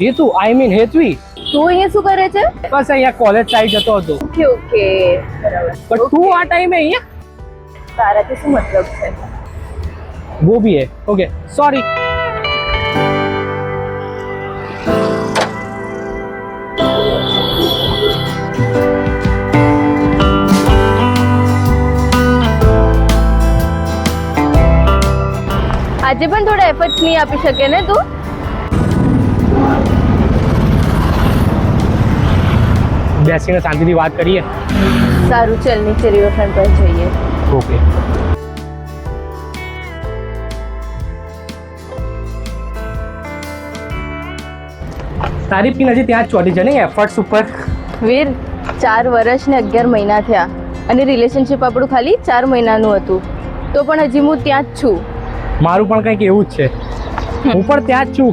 હેતુ I mean Hetvi. તું અહીંયા શું કરે છે? બસ અહીંયા કોલેજ સાઈડ જતો હતો. ઓકે ઓકે બરાબર. પણ તું આ ટાઈમે અહીંયા? તારાથી શું મતલબ છે? वो भी है. Okay sorry. આજે પણ થોડા એફર્ટ્સ નહીં આપી શકે ને તું? બેસીને શાંતિથી વાત કરીએ. સારું ચાલ નીચે રિવરફ્રન્ટ પર જઈએ. ઓકે. તારી પીન હજી ત્યાં જ ચોટી છે ને એફર્ટ્સ ઉપર. વીર 4 વર્ષ ને 11 મહિના થયા અને રિલેશનશિપ આપણું ખાલી 4 મહિનાનું હતું તો પણ હજી હું ત્યાં જ છું. મારું પણ કંઈક એવું જ છે. હું પણ ત્યાં જ છું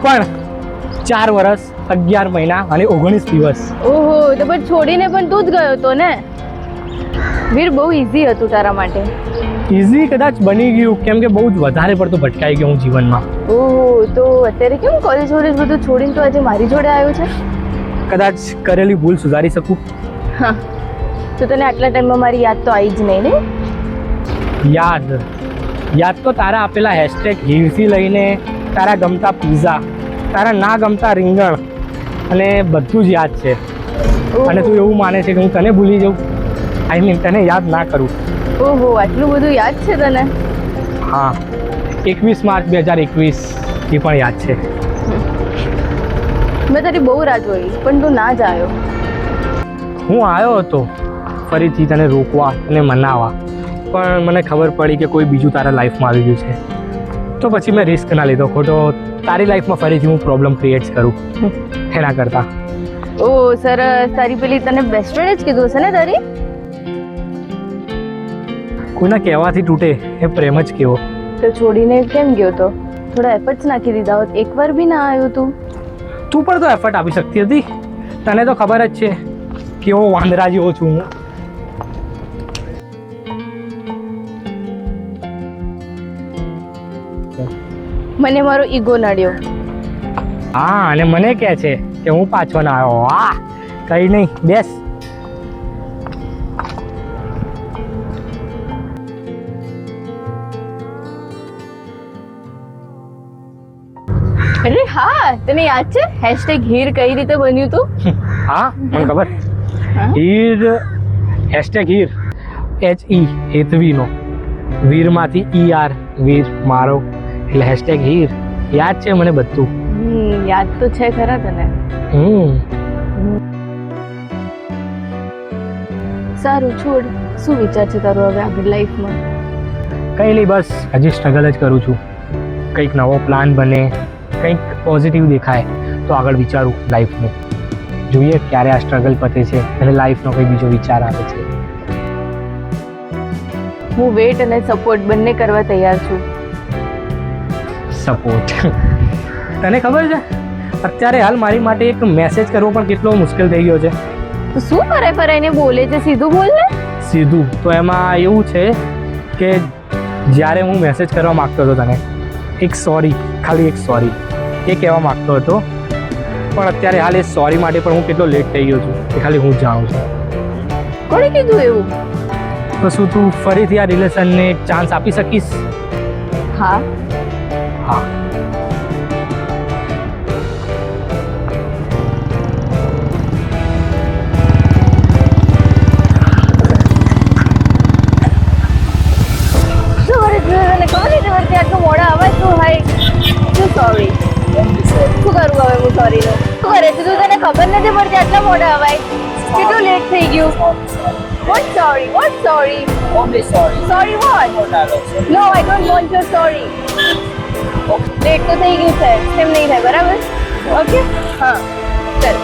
પણ 4 વર્ષ 11 મહિના અને 19 દિવસ. ઓહો તો પણ છોડીને પણ તું જ ગયો તો ને? વીર બહુ ઈઝી હતું તારા માટે. ઇઝી કદાચ બની ગયું કેમ કે બહુ જ વધારે પડતો ભટકાઈ ગયો હું જીવનમાં. ઓહો તો અત્યારે કેમ કોલેજ વોલેજ બધું છોડીને તો આજે મારી જોડે આવ્યો છે? કદાચ કરેલી ભૂલ સુધારી શકું. હા તો તને આટલા ટાઈમમાં મારી યાદ તો આવી જ નહીં ને? યાદ તો તારા આપેલા હેશટેગ હીરથી લઈને તારા ગમતા પીઝા, તારા ના ગમતા રીંગણ અને બધું જ યાદ છે. અને તું એવું માને છે કે હું તને ભૂલી જાઉં? આઈ મીન તને યાદ ના કરું. ઓહો આટલું બધું યાદ છે તને? હા 21 માર્ચ 2021 એ પણ યાદ છે. મેં તારી બહુ રાહ જોઈ પણ તું ના જ આવ્યો. હું આવ્યો હતો ફરીથી તને રોકવા અને મનાવવા પણ મને ખબર પડી કે કોઈ બીજું તારા લાઈફમાં આવી ગયું છે તો પછી મેં રિસ્ક ના લીધો ખોટો તારી લાઈફમાં ફરીથી હું પ્રોબ્લેમ ક્રિએટ કરું એના કરતાં. ઓહ સરસ. તારી પેલી તને બેસ્ટ ફ્રેન્ડ જ કીધું હશે ને તારી? કોઈના કહેવાથી તૂટે એ પ્રેમ જ કેવો. તો છોડીને કેમ ગયો તો? થોડા એફર્ટ્સ નાખી દીધા હોત. એકવાર બી ના આવ્યો તું? તું પણ તો એફર્ટ આપી શકતી હતી. તને તો ખબર જ છે કેવો વાંદરા જેવો છું હું. મને મારો ઈગો નડ્યો. હા અને મને કહે છે કે હું પાછો ના આવ્યો. હા કઈ નહીં બેસ. અરે હા તને યાદ છે હેશટેગ હીર કઈ રીતે બન્યું તું? હા મને ખબર. Heer hashtag Heer HE હેતવીનો વીરમાંથી ER વીર મારો એટલે હેશટેગ હીર. યાદ છે મને બધું. યાદ તો છે ખરા તને? સારું છોડ. શું વિચાર છે તારો હવે આગળ લાઈફમાં? કંઈ નહીં બસ હજી સ્ટ્રગલ જ કરું છું. કંઈક નવો પ્લાન બને કંઈક પોઝિટિવ દેખાય તો આગળ વિચારું લાઈફનું. જોઈએ ક્યારે આ સ્ટ્રગલ પતે છે અને લાઈફનો કંઈ બીજો વિચાર આવે છે. હું વેટ અને સપોર્ટ બંને કરવા તૈયાર છું. સપોર્ટ તને ખબર છે અત્યારે હાલ મારી માટે એક મેસેજ કરવો પણ કેટલો મુશ્કેલ થઈ ગયો છે. તો શું ફરે ફરાઈને બોલે છે? સીધું બોલ ને. સીધું તો એમાં એવું છે કે જ્યારે હું મેસેજ કરવા માગતો હતો તને એક સોરી ખાલી એક સોરી એ કહેવા માગતો હતો પણ અત્યારે હાલ એ સોરી માટે પણ હું કેટલો લેટ થઈ ગયો છું એ ખાલી હું જ જાણું છું. કોણે કીધું એવું? તો શું તું ફરીથી આ રિલેશનને ચાન્સ આપી શકીશ? હા હા. સોરી શું કરું હવે હું સોરી નું? શું કરે છે તું? તને ખબર નથી પડતી આટલા મોડા અવાય? કેટલું લેટ થઈ ગયું? What sorry? What sorry? Only sorry. Sorry what? No, I don't want your sorry. Late તો થઈ ગયું છે એમ નહીં થાય બરાબર? ઓકે હા ચાલ.